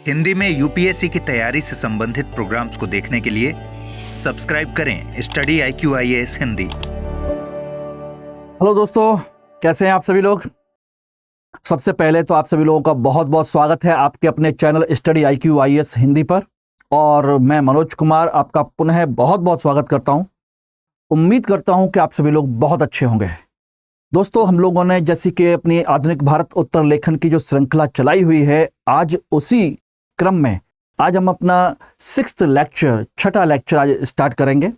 हिंदी में यूपीएससी की तैयारी से संबंधित प्रोग्राम्स को देखने के लिए सब्सक्राइब करें स्टडी IQIAS हिंदी। हेलो दोस्तों, कैसे हैं आप सभी लोग। सबसे पहले तो आप सभी लोगों का बहुत बहुत स्वागत है आपके अपने चैनल स्टडी IQIAS हिंदी पर। और मैं मनोज कुमार आपका पुनः बहुत बहुत स्वागत करता हूं। उम्मीद करता हूं कि आप सभी लोग बहुत अच्छे होंगे। दोस्तों, हम लोगों ने जैसी कि अपनी आधुनिक भारत उत्तर लेखन की जो श्रृंखला चलाई हुई है, आज उसी क्रम में आज हम अपना छठा लेक्चर आज स्टार्ट करेंगे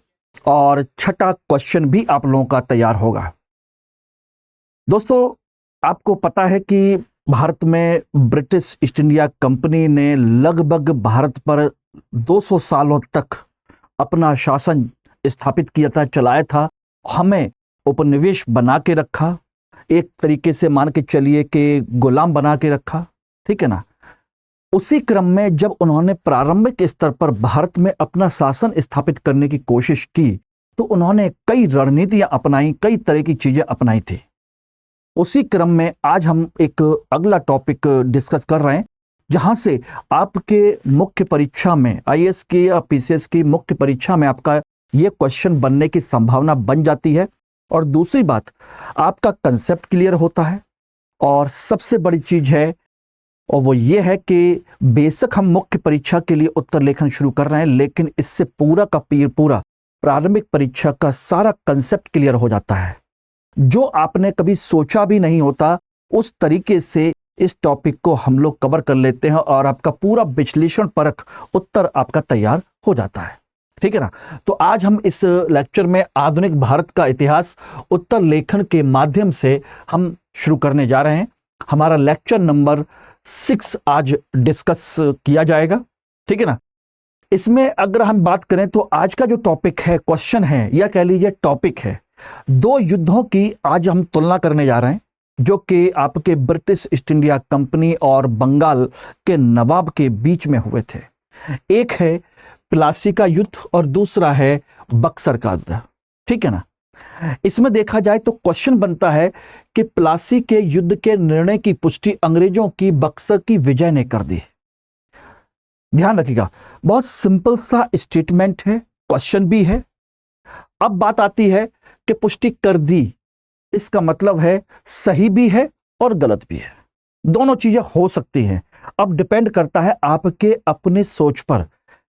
और छठा क्वेश्चन भी आप लोगों का तैयार होगा। दोस्तों, आपको पता है कि भारत में ब्रिटिश ईस्ट इंडिया कंपनी ने लगभग भारत पर 200 सालों तक अपना शासन स्थापित किया था, चलाया था, हमें उपनिवेश बना के रखा, एक तरीके से मान के चलिए कि गुलाम बना के रखा, ठीक है ना। उसी क्रम में जब उन्होंने प्रारंभिक स्तर पर भारत में अपना शासन स्थापित करने की कोशिश की तो उन्होंने कई रणनीतियां अपनाई, कई तरह की चीजें अपनाई थी। उसी क्रम में आज हम एक अगला टॉपिक डिस्कस कर रहे हैं, जहां से आपके मुख्य परीक्षा में IAS की या PCS की मुख्य परीक्षा में आपका ये क्वेश्चन बनने की संभावना बन जाती है। और दूसरी बात, आपका कंसेप्ट क्लियर होता है। और सबसे बड़ी चीज है और वो ये है कि बेशक हम मुख्य परीक्षा के लिए उत्तर लेखन शुरू कर रहे हैं, लेकिन इससे पूरा का पूरा प्रारंभिक परीक्षा का सारा कंसेप्ट क्लियर हो जाता है। जो आपने कभी सोचा भी नहीं होता, उस तरीके से इस टॉपिक को हम लोग कवर कर लेते हैं और आपका पूरा विश्लेषण परख उत्तर आपका तैयार हो जाता है, ठीक है ना। तो आज हम इस लेक्चर में आधुनिक भारत का इतिहास उत्तर लेखन के माध्यम से हम शुरू करने जा रहे हैं। हमारा लेक्चर नंबर 6 आज डिस्कस किया जाएगा, ठीक है ना। इसमें अगर हम बात करें तो आज का जो टॉपिक है, क्वेश्चन है या कह लीजिए टॉपिक है, 2 युद्धों की आज हम तुलना करने जा रहे हैं जो कि आपके ब्रिटिश ईस्ट इंडिया कंपनी और बंगाल के नवाब के बीच में हुए थे। एक है प्लासी का युद्ध और दूसरा है बक्सर का युद्ध, ठीक है ना। इसमें देखा जाए तो क्वेश्चन बनता है कि प्लासी के युद्ध के निर्णय की पुष्टि अंग्रेजों की बक्सर की विजय ने कर दी। ध्यान रखिएगा, बहुत सिंपल सा स्टेटमेंट है, क्वेश्चन भी है। अब बात आती है कि पुष्टि कर दी, इसका मतलब है सही भी है और गलत भी है, दोनों चीजें हो सकती हैं। अब डिपेंड करता है आपके अपने सोच पर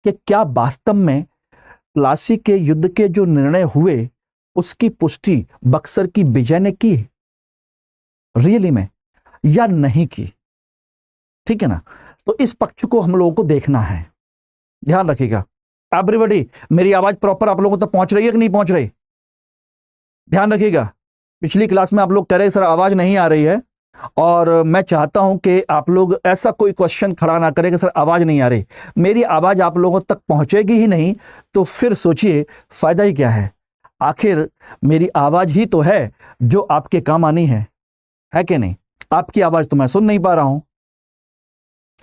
कि क्या वास्तव में प्लासी के युद्ध के जो निर्णय हुए उसकी पुष्टि बक्सर की विजय ने की रियली में या नहीं की, ठीक है ना। तो इस पक्ष को हम लोगों को देखना है। ध्यान रखिएगा एवरीबॉडी, मेरी आवाज प्रॉपर आप लोगों तक पहुंच रही है कि नहीं पहुंच रही। ध्यान रखिएगा, पिछली क्लास में आप लोग कह रहे सर आवाज नहीं आ रही है, और मैं चाहता हूं कि आप लोग ऐसा कोई क्वेश्चन खड़ा ना करें कि सर आवाज नहीं आ रही। मेरी आवाज आप लोगों तक पहुंचेगी ही नहीं तो फिर सोचिए फायदा ही क्या है। आखिर मेरी आवाज ही तो है जो आपके काम आनी है कि नहीं। आपकी आवाज तो मैं सुन नहीं पा रहा हूं।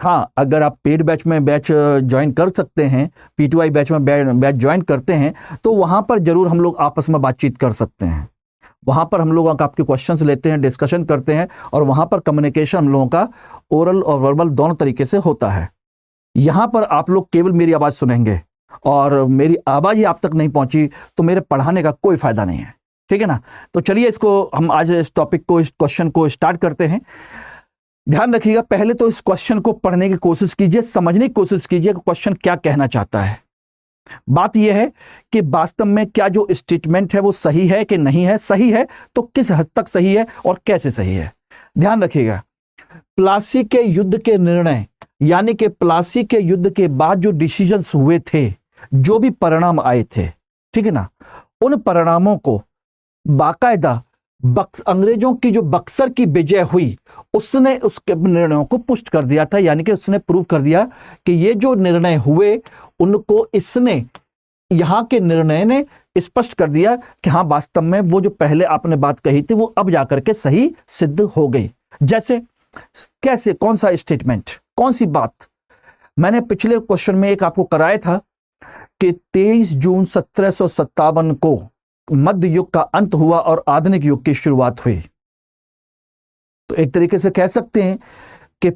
हाँ, अगर आप पेड बैच में ज्वाइन कर सकते हैं, P2I बैच में बैच ज्वाइन करते हैं, तो वहां पर जरूर हम लोग आपस में बातचीत कर सकते हैं। वहां पर हम लोग आपके क्वेश्चंस लेते हैं, डिस्कशन करते हैं, और वहां पर कम्युनिकेशन हम लोगों का ओरल और वर्बल दोनों तरीके से होता है। यहां पर आप लोग केवल मेरी आवाज सुनेंगे और मेरी आवाज ही आप तक नहीं पहुंची तो मेरे पढ़ाने का कोई फायदा नहीं है, ठीक है ना। तो चलिए इसको हम आज इस टॉपिक को, इस क्वेश्चन को स्टार्ट करते हैं। ध्यान रखिएगा, पहले तो इस क्वेश्चन को पढ़ने की कोशिश कीजिए, समझने की कोशिश कीजिए कि क्वेश्चन क्या कहना चाहता है। बात यह है कि वास्तव में क्या जो स्टेटमेंट है वो सही है कि नहीं है, सही है तो किस हद तक सही है और कैसे सही है। ध्यान रखिएगा, प्लासी के युद्ध के निर्णय यानी कि प्लासी के युद्ध के बाद जो डिसीजंस हुए थे, जो भी परिणाम आए थे, ठीक है ना, उन परिणामों को बाकायदा अंग्रेजों की जो बक्सर की विजय हुई उसने उसके निर्णयों को पुष्ट कर दिया था, यानी कि उसने प्रूव कर दिया कि ये जो निर्णय हुए उनको इसने, यहां के निर्णय ने स्पष्ट कर दिया कि हाँ वास्तव में वो जो पहले आपने बात कही थी वो अब जाकर के सही सिद्ध हो गई। जैसे कैसे, कौन सा स्टेटमेंट, कौन सी बात। मैंने पिछले क्वेश्चन में एक आपको कराया था कि 23 जून 1757 को मध्य युग का अंत हुआ और आधुनिक युग की शुरुआत हुई। तो एक तरीके से कह सकते हैं कि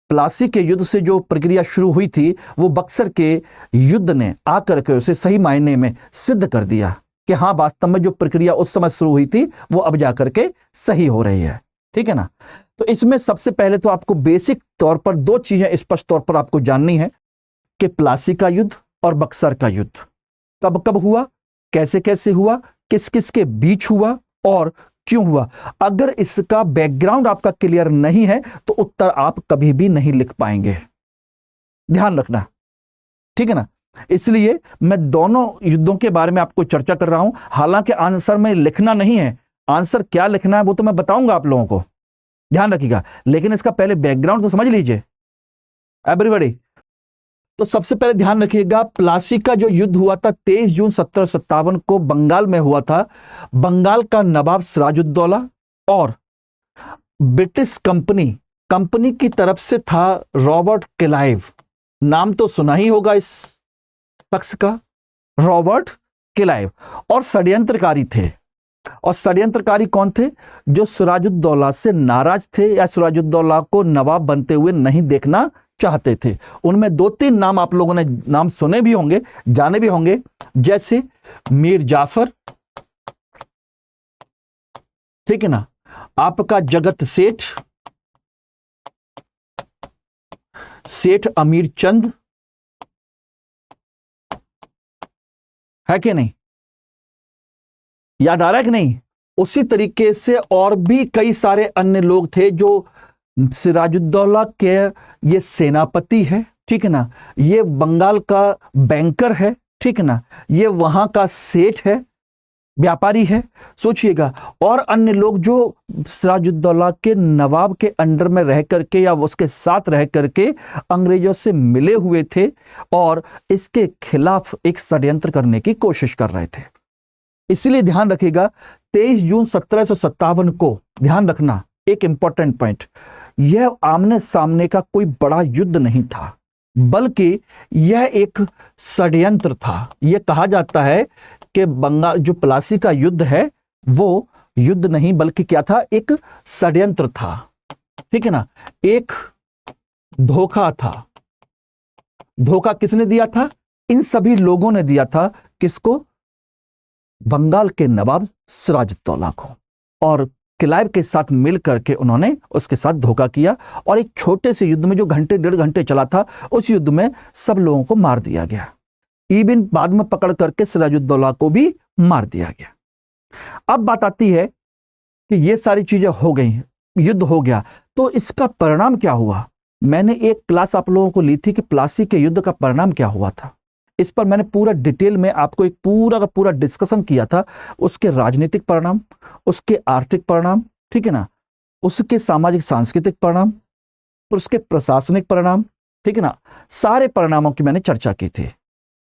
प्लासी के युद्ध से जो प्रक्रिया शुरू हुई थी वो बक्सर के युद्ध ने आकर के उसे सही मायने में सिद्ध कर दिया कि हाँ, वास्तव में जो प्रक्रिया उस समय शुरू हुई थी वो अब जाकर के सही हो रही है। ठीक है ना। तो इसमें सबसे पहले तो आपको बेसिक तौर पर दो चीजें स्पष्ट तौर पर आपको जाननी है कि प्लासी का युद्ध और बक्सर का युद्ध कब कब हुआ, कैसे कैसे हुआ, किस किस के बीच हुआ और क्यों हुआ। अगर इसका बैकग्राउंड आपका क्लियर नहीं है तो उत्तर आप कभी भी नहीं लिख पाएंगे, ध्यान रखना। ठीक है ना। इसलिए मैं दोनों युद्धों के बारे में आपको चर्चा कर रहा हूं। हालांकि आंसर में लिखना नहीं है, आंसर क्या लिखना है वो तो मैं बताऊंगा आप लोगों को, ध्यान रखिएगा। लेकिन इसका पहले बैकग्राउंड तो समझ लीजिए एवरीबॉडी। तो सबसे पहले ध्यान रखिएगा, प्लासी का जो युद्ध हुआ था 23 जून 1757 को बंगाल में हुआ था। बंगाल का नवाब सिराजुद्दौला और ब्रिटिश कंपनी की तरफ से था रॉबर्ट क्लाइव। नाम तो सुना ही होगा इस शख्स का, रॉबर्ट क्लाइव। और षड्यंत्रकारी थे। और षड्यंत्रकारी कौन थे? जो सिराजुद्दौला से नाराज थे या सिराजुद्दौला को नवाब बनते हुए नहीं देखना चाहते थे। उनमें दो तीन नाम आप लोगों ने नाम सुने भी होंगे, जाने भी होंगे, जैसे मीर जाफर, ठीक है ना, आपका जगत सेठ अमीर चंद, है कि नहीं, याद आ रहा है कि नहीं। उसी तरीके से और भी कई सारे अन्य लोग थे जो सिराजुद्दौला के ये सेनापति है, ठीक है ना, ये बंगाल का बैंकर है, ठीक है ना, ये वहां का सेठ है, व्यापारी है, सोचिएगा। और अन्य लोग जो सिराजुद्दौला के नवाब के अंडर में रह करके या उसके साथ रह करके अंग्रेजों से मिले हुए थे और इसके खिलाफ एक षड्यंत्र करने की कोशिश कर रहे थे। इसलिए ध्यान रखिएगा 23 जून 1757 को, ध्यान रखना एक इंपॉर्टेंट पॉइंट, यह आमने सामने का कोई बड़ा युद्ध नहीं था, बल्कि यह एक षड्यंत्र था। यह कहा जाता है कि बंगाल जो प्लासी का युद्ध है वो युद्ध नहीं बल्कि क्या था, एक षड्यंत्र था, ठीक है ना, एक धोखा था। धोखा किसने दिया था? इन सभी लोगों ने दिया था। किसको? बंगाल के नवाब सिराजुद्दौला को। और क्लाइव के साथ मिल करके उन्होंने उसके साथ धोखा किया और एक छोटे से युद्ध में जो घंटे डेढ़ घंटे चला था, उस युद्ध में सब लोगों को मार दिया गया। इवन बाद में पकड़ करके सिराजुद्दौला को भी मार दिया गया। अब बात आती है कि ये सारी चीजें हो गई, युद्ध हो गया, तो इसका परिणाम क्या हुआ? मैंने एक क्लास आप लोगों को ली थी कि प्लासी के युद्ध का परिणाम क्या हुआ था। इस पर मैंने पूरा डिटेल में आपको एक पूरा का पूरा डिस्कशन किया था। उसके राजनीतिक परिणाम, उसके आर्थिक परिणाम, ठीक है ना, उसके सामाजिक सांस्कृतिक परिणाम, उसके प्रशासनिक परिणाम, ठीक है ना, सारे परिणामों की मैंने चर्चा की थी।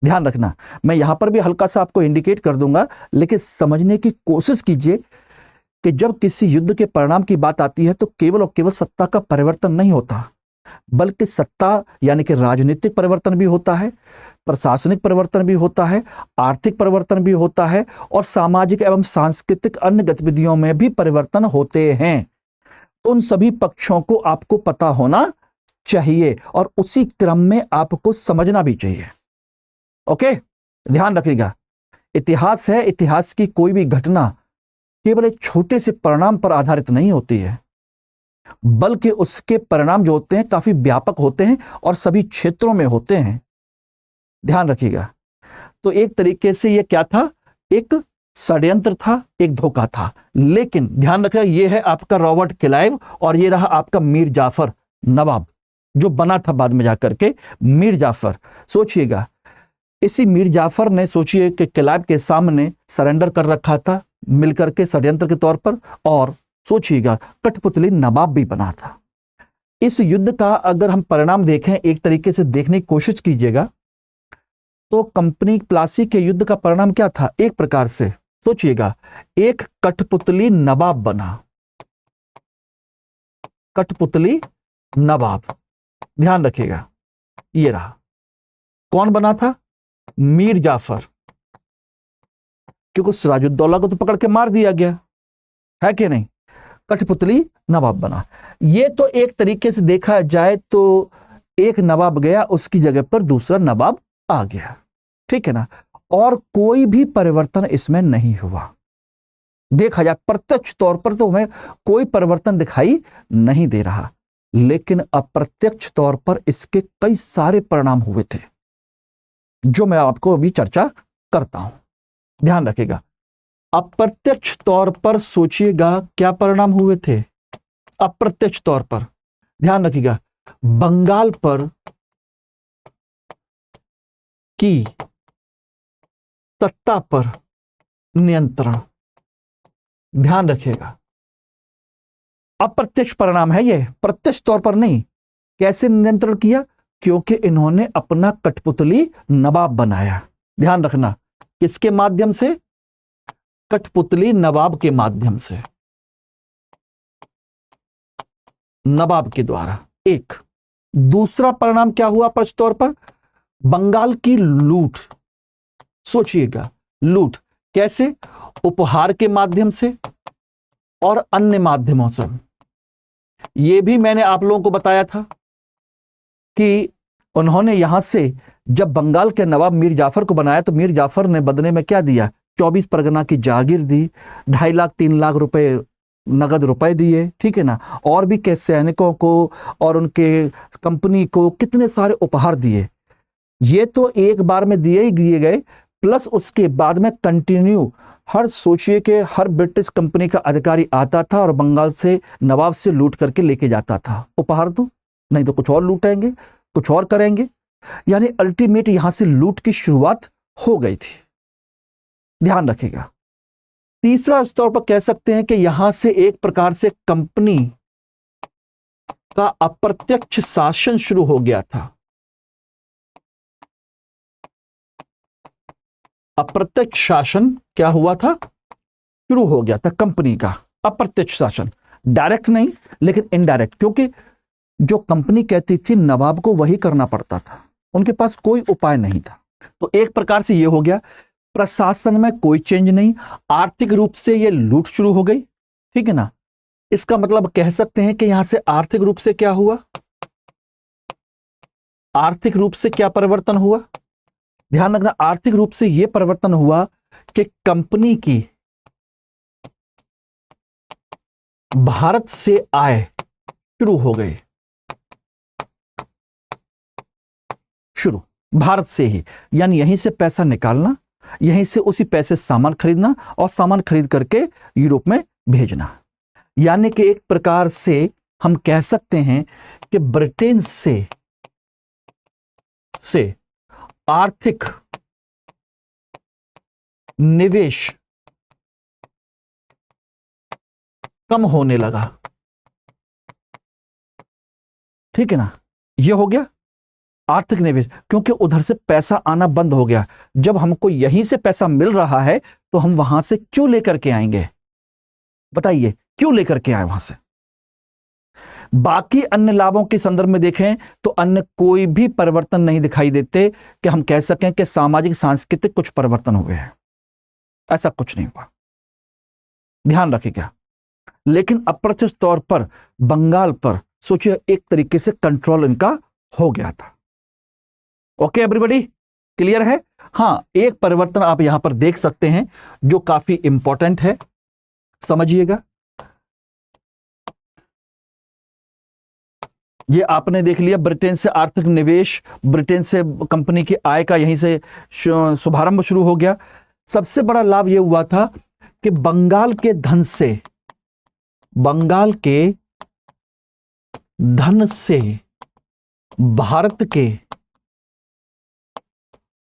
ध्यान रखना, मैं यहां पर भी हल्का सा आपको इंडिकेट कर दूंगा, लेकिन समझने की कोशिश कीजिए कि जब किसी युद्ध के परिणाम की बात आती है तो केवल और केवल सत्ता का परिवर्तन नहीं होता, बल्कि सत्ता यानी कि राजनीतिक परिवर्तन भी होता है, प्रशासनिक परिवर्तन भी होता है, आर्थिक परिवर्तन भी होता है और सामाजिक एवं सांस्कृतिक अन्य गतिविधियों में भी परिवर्तन होते हैं। उन सभी पक्षों को आपको पता होना चाहिए और उसी क्रम में आपको समझना भी चाहिए। ओके, ध्यान रखिएगा, इतिहास है, इतिहास की कोई भी घटना केवल एक छोटे से परिणाम पर आधारित नहीं होती है, बल्कि उसके परिणाम जो होते हैं काफी व्यापक होते हैं और सभी क्षेत्रों में होते हैं। ध्यान रखिएगा। तो एक तरीके से यह क्या था? एक षड्यंत्र था, एक धोखा था। लेकिन ध्यान रखिएगा, यह है आपका रॉबर्ट क्लाइव और यह रहा आपका मीर जाफर नवाब, जो बना था बाद में जाकर के मीर जाफर। सोचिएगा, इसी मीर जाफर ने सोचिए कि क्लाइव के सामने सरेंडर कर रखा था मिलकर के षड्यंत्र के तौर पर, और सोचिएगा कठपुतली नवाब भी बना था। इस युद्ध का अगर हम परिणाम देखें, एक तरीके से देखने की कोशिश कीजिएगा, तो कंपनी प्लासी के युद्ध का परिणाम क्या था? एक प्रकार से सोचिएगा, एक कठपुतली नवाब बना, कठपुतली नवाब। ध्यान रखिएगा, ये रहा। कौन बना था? मीर जाफर, क्योंकि सिराजुद्दौला को तो पकड़ के मार दिया गया, है कि नहीं। कठपुतली नवाब बना। ये तो एक तरीके से देखा जाए तो एक नवाब गया, उसकी जगह पर दूसरा नवाब आ गया, ठीक है ना। और कोई भी परिवर्तन इसमें नहीं हुआ। देखा जाए प्रत्यक्ष तौर पर तो हमें कोई परिवर्तन दिखाई नहीं दे रहा, लेकिन अप्रत्यक्ष तौर पर इसके कई सारे परिणाम हुए थे, जो मैं आपको अभी चर्चा करता हूं। ध्यान रखिएगा, अप्रत्यक्ष तौर पर सोचिएगा क्या परिणाम हुए थे। अप्रत्यक्ष तौर पर ध्यान रखिएगा, बंगाल पर की सत्ता पर नियंत्रण। ध्यान रखिएगा, अप्रत्यक्ष परिणाम है ये, प्रत्यक्ष तौर पर नहीं। कैसे नियंत्रण किया? क्योंकि इन्होंने अपना कठपुतली नवाब बनाया। ध्यान रखना, किसके माध्यम से? कठपुतली नवाब के माध्यम से, नवाब के द्वारा। एक दूसरा परिणाम क्या हुआ प्रत्यक्ष तौर पर? बंगाल की लूट। सोचिएगा, लूट कैसे? उपहार के माध्यम से और अन्य माध्यमों से। यह भी मैंने आप लोगों को बताया था कि उन्होंने यहां से जब बंगाल के नवाब मीर जाफर को बनाया तो मीर जाफर ने बदले में क्या दिया? 24 परगना की जागीर दी, 2.5 लाख 3 लाख रुपए नगद रुपए दिए, ठीक है ना। और भी के सैनिकों को और उनके कंपनी को कितने सारे उपहार दिए। ये तो एक बार में दिए ही दिए गए, प्लस उसके बाद में कंटिन्यू हर सोचिए कि हर ब्रिटिश कंपनी का अधिकारी आता था और बंगाल से नवाब से लूट करके लेके जाता था। उपहार दो, नहीं तो कुछ और लूटेंगे, कुछ और करेंगे। यानी अल्टीमेट यहां से लूट की शुरुआत हो गई थी। ध्यान रखिएगा। तीसरा स्तर पर कह सकते हैं कि यहां से एक प्रकार से कंपनी का अप्रत्यक्ष शासन शुरू हो गया था। अप्रत्यक्ष शासन क्या हुआ था? शुरू हो गया था कंपनी का अप्रत्यक्ष शासन। डायरेक्ट नहीं लेकिन इनडायरेक्ट, क्योंकि जो कंपनी कहती थी नवाब को वही करना पड़ता था, उनके पास कोई उपाय नहीं था। तो एक प्रकार से यह हो गया, प्रशासन में कोई चेंज नहीं, आर्थिक रूप से यह लूट शुरू हो गई, ठीक है ना। इसका मतलब कह सकते हैं कि यहां से आर्थिक रूप से क्या हुआ? आर्थिक रूप से क्या परिवर्तन हुआ? ध्यान रखना, आर्थिक रूप से यह परिवर्तन हुआ कि कंपनी की भारत से आय शुरू हो गई। शुरू भारत से ही, यानी यहीं से पैसा निकालना, यहीं से उसी पैसे सामान खरीदना और सामान खरीद करके यूरोप में भेजना। यानी कि एक प्रकार से हम कह सकते हैं कि ब्रिटेन से आर्थिक निवेश कम होने लगा, ठीक है ना। यह हो गया आर्थिक निवेश, क्योंकि उधर से पैसा आना बंद हो गया। जब हमको यहीं से पैसा मिल रहा है तो हम वहां से क्यों लेकर के आएंगे? बताइए, क्यों लेकर के आए वहां से? बाकी अन्य लाभों के संदर्भ में देखें तो अन्य कोई भी परिवर्तन नहीं दिखाई देते कि हम कह सकें कि सामाजिक सांस्कृतिक कुछ परिवर्तन हुए हैं। ऐसा कुछ नहीं हुआ, ध्यान रखिएगा। लेकिन अप्रत्यक्ष तौर पर बंगाल पर सोचिए एक तरीके से कंट्रोल इनका हो गया था। ओके एवरीबॉडी, क्लियर है? हां, एक परिवर्तन आप यहां पर देख सकते हैं जो काफी इंपॉर्टेंट है, समझिएगा। ये आपने देख लिया, ब्रिटेन से आर्थिक निवेश, ब्रिटेन से कंपनी की आय का यहीं से शुभारंभ शुरू हो गया। सबसे बड़ा लाभ यह हुआ था कि बंगाल के धन से भारत के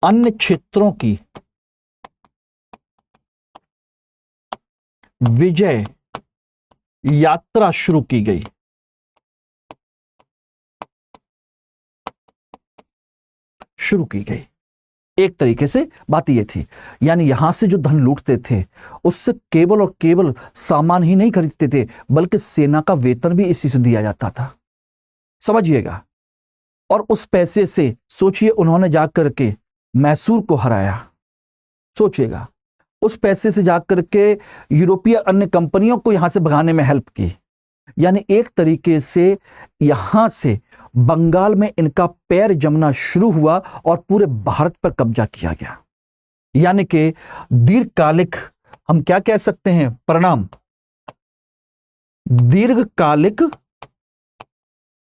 अन्य क्षेत्रों की विजय यात्रा शुरू की गई। एक तरीके से बात यह थी, यानी यहां से जो धन लूटते थे उससे केवल और केवल सामान ही नहीं खरीदते थे, बल्कि सेना का वेतन भी इसी से दिया जाता था, समझिएगा। और उस पैसे से सोचिए उन्होंने जाकर के मैसूर को हराया। सोचिएगा, उस पैसे से जाकर के यूरोपीय अन्य कंपनियों को यहां से भगाने में हेल्प की। यानी एक तरीके से यहां से बंगाल में इनका पैर जमना शुरू हुआ और पूरे भारत पर कब्जा किया गया। यानी कि दीर्घकालिक हम क्या कह सकते हैं, परिणाम, दीर्घकालिक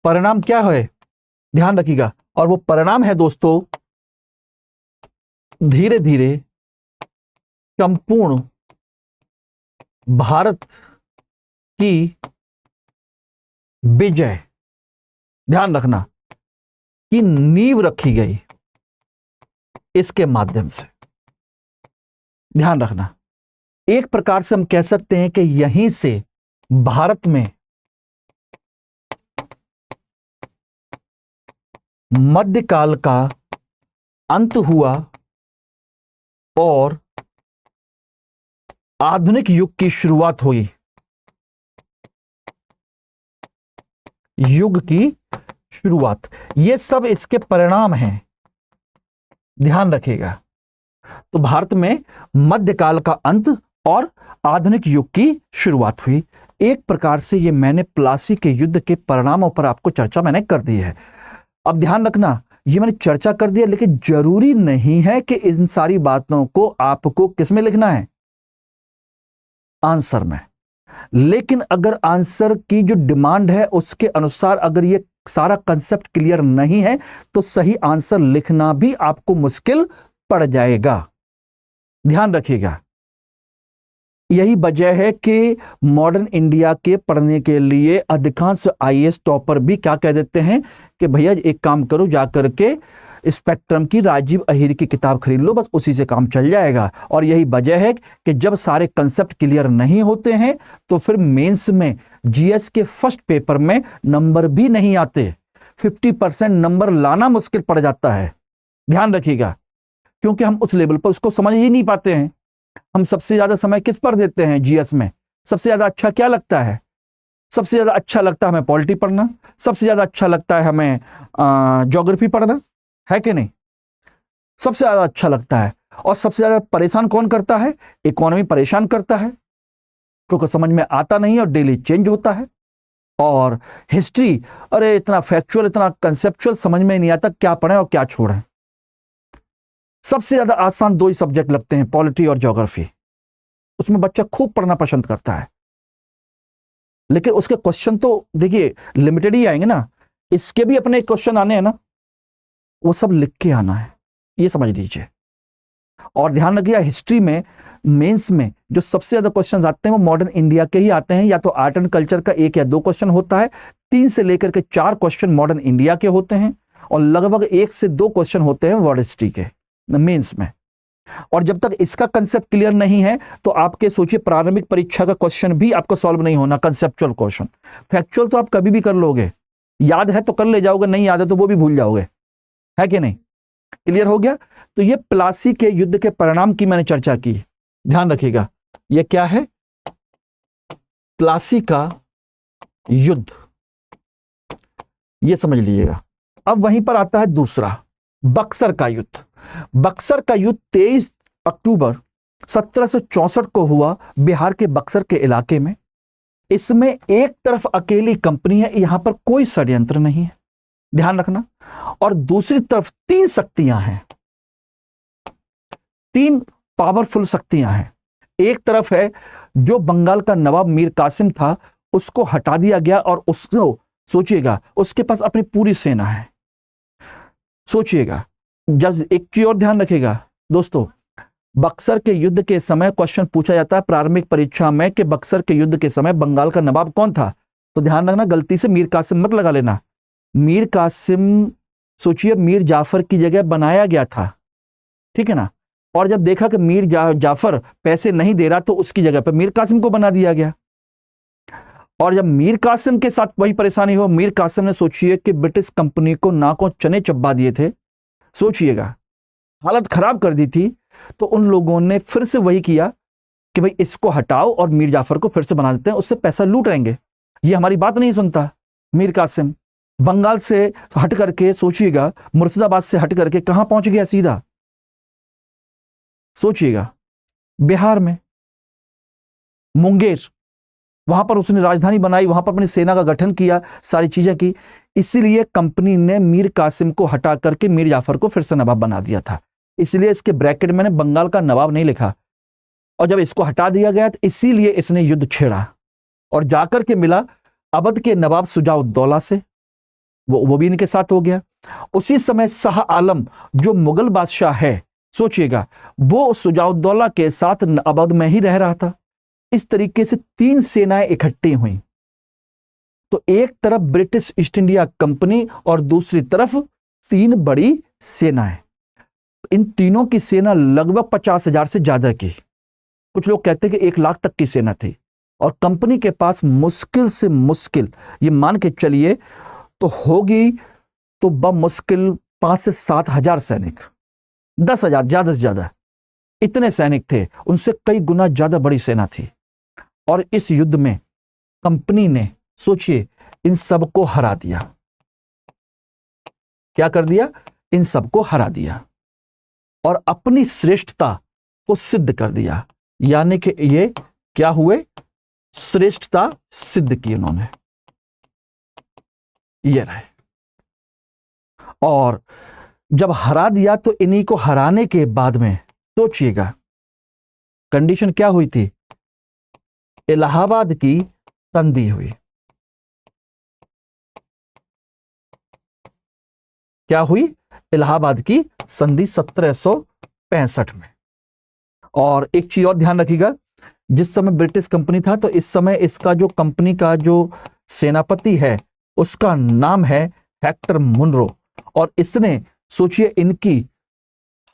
परिणाम क्या है, ध्यान रखिएगा। और वो परिणाम है दोस्तों, धीरे धीरे संपूर्ण भारत की विजय, ध्यान रखना, की नींव रखी गई इसके माध्यम से। ध्यान रखना, एक प्रकार से हम कह सकते हैं कि यहीं से भारत में मध्यकाल का अंत हुआ और आधुनिक युग की शुरुआत हुई। युग की शुरुआत, ये सब इसके परिणाम हैं, ध्यान रखिएगा। तो भारत में मध्यकाल का अंत और आधुनिक युग की शुरुआत हुई। एक प्रकार से ये मैंने प्लासी के युद्ध के परिणामों पर आपको चर्चा मैंने कर दी है। अब ध्यान रखना, ये मैंने चर्चा कर दिया, लेकिन जरूरी नहीं है कि इन सारी बातों को आपको किसमें लिखना है, आंसर में। लेकिन अगर आंसर की जो डिमांड है उसके अनुसार अगर ये सारा कंसेप्ट क्लियर नहीं है तो सही आंसर लिखना भी आपको मुश्किल पड़ जाएगा। ध्यान रखिएगा, यही वजह है कि मॉडर्न इंडिया के पढ़ने के लिए अधिकांश आईएएस टॉपर भी क्या कह देते हैं कि भैया एक काम करो, जाकर के स्पेक्ट्रम की राजीव अहीर की किताब खरीद लो, बस उसी से काम चल जाएगा। और यही वजह है कि जब सारे कंसेप्ट क्लियर नहीं होते हैं तो फिर मेंस में जीएस के फर्स्ट पेपर में नंबर भी नहीं आते, 50% नंबर लाना मुश्किल पड़ जाता है। ध्यान रखिएगा, क्योंकि हम उस लेवल पर उसको समझ ही नहीं पाते हैं। हम सबसे ज्यादा समय किस पर देते हैं जीएस में, सबसे ज्यादा अच्छा क्या लगता है, सबसे ज्यादा अच्छा लगता है हमें पॉलिटी पढ़ना, सबसे ज्यादा अच्छा लगता है हमें ज्योग्राफी पढ़ना, है कि नहीं, सबसे ज्यादा अच्छा लगता है। और सबसे ज्यादा परेशान कौन करता है, इकोनॉमी परेशान करता है, क्योंकि समझ में आता नहीं और डेली चेंज होता है। और हिस्ट्री, अरे इतना फैक्चुअल, इतना कंसेप्चुअल, समझ में नहीं आता क्या पढ़ें और क्या छोड़ें। सबसे ज्यादा आसान दो ही सब्जेक्ट लगते हैं, पॉलिटी और ज्योग्राफी। उसमें बच्चा खूब पढ़ना पसंद करता है, लेकिन उसके क्वेश्चन तो देखिए लिमिटेड ही आएंगे ना, इसके भी अपने क्वेश्चन आने हैं ना, वो सब लिख के आना है, ये समझ लीजिए। और ध्यान रखिए, हिस्ट्री में मेंस में जो सबसे ज्यादा क्वेश्चन आते हैं वो मॉडर्न इंडिया के ही आते हैं। या तो आर्ट एंड कल्चर का 1 या 2 क्वेश्चन होता है, 3 से लेकर के 4 क्वेश्चन मॉडर्न इंडिया के होते हैं, और लगभग 1 से 2 क्वेश्चन होते हैं वर्ल्ड हिस्ट्री के मेंस में। और जब तक इसका कंसेप्ट क्लियर नहीं है तो आपके सोचिए प्रारंभिक परीक्षा का क्वेश्चन भी आपको सॉल्व नहीं होना, कंसेप्चुअल क्वेश्चन। फैक्चुअल तो आप कभी भी कर लोगे, याद है तो कर ले जाओगे, नहीं याद है तो वो भी भूल जाओगे, है कि नहीं। क्लियर हो गया। तो ये प्लासी के युद्ध के परिणाम की मैंने चर्चा की, ध्यान रखिएगा। ये क्या है, प्लासी का युद्ध, ये समझ लीजिएगा। अब वहीं पर आता है दूसरा, बक्सर का युद्ध। बक्सर का युद्ध 23 अक्टूबर 1764 को हुआ बिहार के बक्सर के इलाके में। इसमें एक तरफ अकेली कंपनी है, यहां पर कोई षड्यंत्र नहीं है, ध्यान रखना। और दूसरी तरफ 3 शक्तियां हैं, 3 पावरफुल शक्तियां हैं। एक तरफ है जो बंगाल का नवाब मीर कासिम था, उसको हटा दिया गया और उसको सोचिएगा उसके पास अपनी पूरी सेना है। सोचिएगा, जब एक चीज और ध्यान रखिएगा दोस्तों, बक्सर के युद्ध के समय क्वेश्चन पूछा जाता है प्रारंभिक परीक्षा में कि बक्सर के युद्ध के समय बंगाल का नवाब कौन था, तो ध्यान रखना गलती से मीर कासिम मत लगा लेना। मीर कासिम सोचिए मीर जाफर की जगह बनाया गया था, ठीक है ना। और जब देखा कि मीर जाफर पैसे नहीं दे रहा तो उसकी जगह पर मीर कासिम को बना दिया गया। और जब मीर कासिम के साथ वही परेशानी हो, मीर कासिम ने सोचिए कि ब्रिटिश कंपनी को नाकों चने चब्बा दिए थे, सोचिएगा हालत खराब कर दी थी। तो उन लोगों ने फिर से वही किया कि भाई इसको हटाओ और मीर जाफर को फिर से बना देते हैं, उससे पैसा लूट रहेंगे। ये हमारी बात नहीं सुनता मीर कासिम। बंगाल से हट करके सोचिएगा, मुर्शिदाबाद से हट करके कहां पहुंच गया, सीधा सोचिएगा बिहार में, मुंगेर, वहां पर उसने राजधानी बनाई, वहां पर अपनी सेना का गठन किया, सारी चीजें की। इसीलिए कंपनी ने मीर कासिम को हटा करके मीर जाफर को फिर से नवाब बना दिया था। इसलिए इसके ब्रैकेट में मैंने बंगाल का नवाब नहीं लिखा। और जब इसको हटा दिया गया तो इसीलिए इसने युद्ध छेड़ा और जाकर के मिला अवध के नवाब शुजाउद्दौला से, वो भी इनके साथ हो गया। उसी समय शाह आलम जो मुगल बादशाह है, सोचिएगा, वो शुजाउद्दौला के साथ अवध में ही रह रहा था। इस तरीके से तीन सेनाएं इकट्ठी हुई। तो एक तरफ ब्रिटिश ईस्ट इंडिया कंपनी और दूसरी तरफ तीन बड़ी सेनाएं। इन तीनों की सेना लगभग 50,000 से ज्यादा की, कुछ लोग कहते हैं कि 1 लाख तक की सेना थी। और कंपनी के पास मुश्किल से मुश्किल, ये मान के चलिए तो होगी तो बमुश्किल 5 से 7 हजार सैनिक, 10,000 ज्यादा से ज्यादा, इतने सैनिक थे। उनसे कई गुना ज्यादा बड़ी सेना थी। और इस युद्ध में कंपनी ने, सोचिए, इन सबको हरा दिया। क्या कर दिया? इन सबको हरा दिया और अपनी श्रेष्ठता को सिद्ध कर दिया। यानी कि ये क्या हुए? श्रेष्ठता सिद्ध की उन्होंने। ये रहे। और जब हरा दिया तो इन्हीं को हराने के बाद में सोचिएगा कंडीशन क्या हुई थी? इलाहाबाद की संधि हुई। क्या हुई? इलाहाबाद की संधि 1765 में। और एक चीज और ध्यान रखिएगा, जिस समय ब्रिटिश कंपनी था तो इस समय इसका जो कंपनी का जो सेनापति है उसका नाम है हेक्टर मुनरो। और इसने, सोचिए, इनकी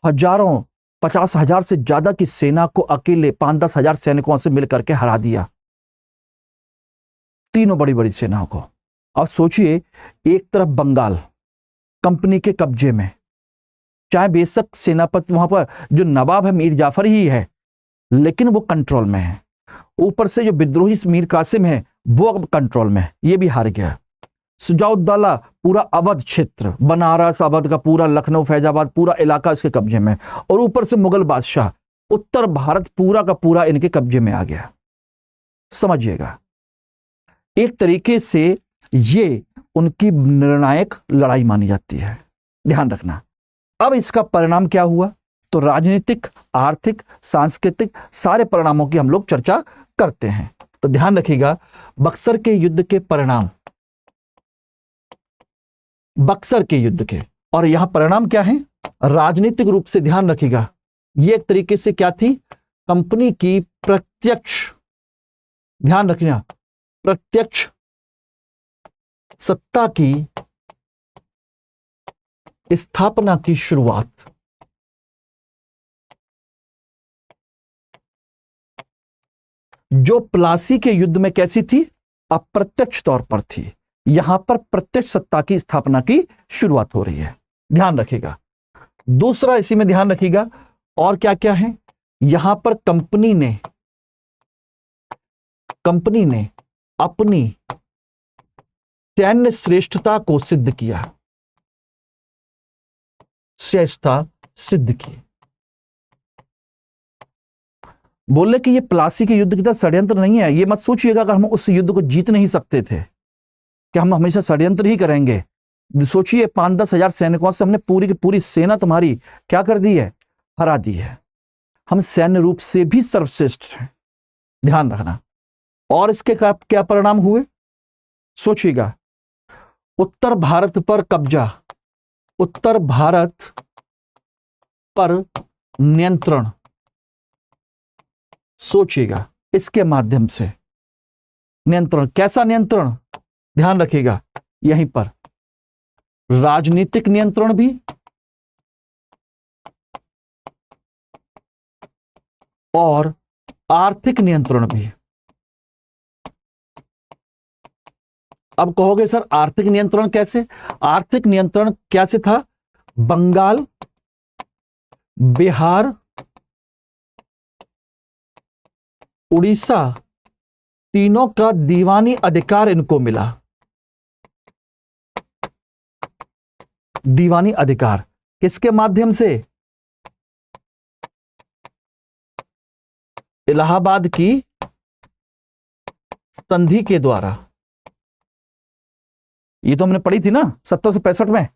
हजारों, 50,000 से ज्यादा की सेना को अकेले 5-10 हजार सैनिकों से मिलकर के हरा दिया, तीनों बड़ी बड़ी सेनाओं को। अब सोचिए, एक तरफ बंगाल कंपनी के कब्जे में, चाहे बेशक सेनापति वहां पर जो नवाब है मीर जाफर ही है, लेकिन वो कंट्रोल में है। ऊपर से जो विद्रोही मीर कासिम है वो अब कंट्रोल में है, ये भी हार गया। शुजाउद्दौला पूरा अवध क्षेत्र, बनारस, अवध का पूरा, लखनऊ, फैजाबाद, पूरा इलाका इसके कब्जे में। और ऊपर से मुगल बादशाह, उत्तर भारत पूरा का पूरा इनके कब्जे में आ गया। समझिएगा, एक तरीके से ये उनकी निर्णायक लड़ाई मानी जाती है। ध्यान रखना। अब इसका परिणाम क्या हुआ? तो राजनीतिक, आर्थिक, सांस्कृतिक सारे परिणामों की हम लोग चर्चा करते हैं। तो ध्यान रखिएगा, बक्सर के युद्ध के परिणाम, बक्सर के युद्ध के, और यहां परिणाम क्या है? राजनीतिक रूप से ध्यान रखिएगा, ये एक तरीके से क्या थी? कंपनी की प्रत्यक्ष, ध्यान रखना, प्रत्यक्ष सत्ता की स्थापना की शुरुआत। जो प्लासी के युद्ध में कैसी थी? अप्रत्यक्ष तौर पर थी। यहां पर प्रत्यक्ष सत्ता की स्थापना की शुरुआत हो रही है। ध्यान रखिएगा। दूसरा इसी में ध्यान रखिएगा, और क्या क्या है? यहां पर कंपनी ने अपनी सैन्य श्रेष्ठता को सिद्ध किया, श्रेष्ठता सिद्ध की। बोले कि ये प्लासी के युद्ध की तरह षड्यंत्र नहीं है। ये मत सोचिएगा कि हम उस युद्ध को जीत नहीं सकते थे, कि हम हमेशा षड्यंत्र ही करेंगे। सोचिए, 5-10 हजार सैनिकों से हमने पूरी की पूरी सेना तुम्हारी क्या कर दी है? हरा दी है। हम सैन्य रूप से भी सर्वश्रेष्ठ हैं। ध्यान रखना। और इसके क्या परिणाम हुए? सोचिएगा, उत्तर भारत पर कब्जा, उत्तर भारत पर नियंत्रण। सोचिएगा, इसके माध्यम से नियंत्रण। कैसा नियंत्रण? ध्यान रखिएगा, यहीं पर राजनीतिक नियंत्रण भी और आर्थिक नियंत्रण भी। अब कहोगे सर आर्थिक नियंत्रण कैसे? आर्थिक नियंत्रण कैसे था? बंगाल, बिहार, उड़ीसा, तीनों का दीवानी अधिकार इनको मिला। दीवानी अधिकार किसके माध्यम से? इलाहाबाद की संधि के द्वारा, ये तो हमने पढ़ी थी ना 1765 में,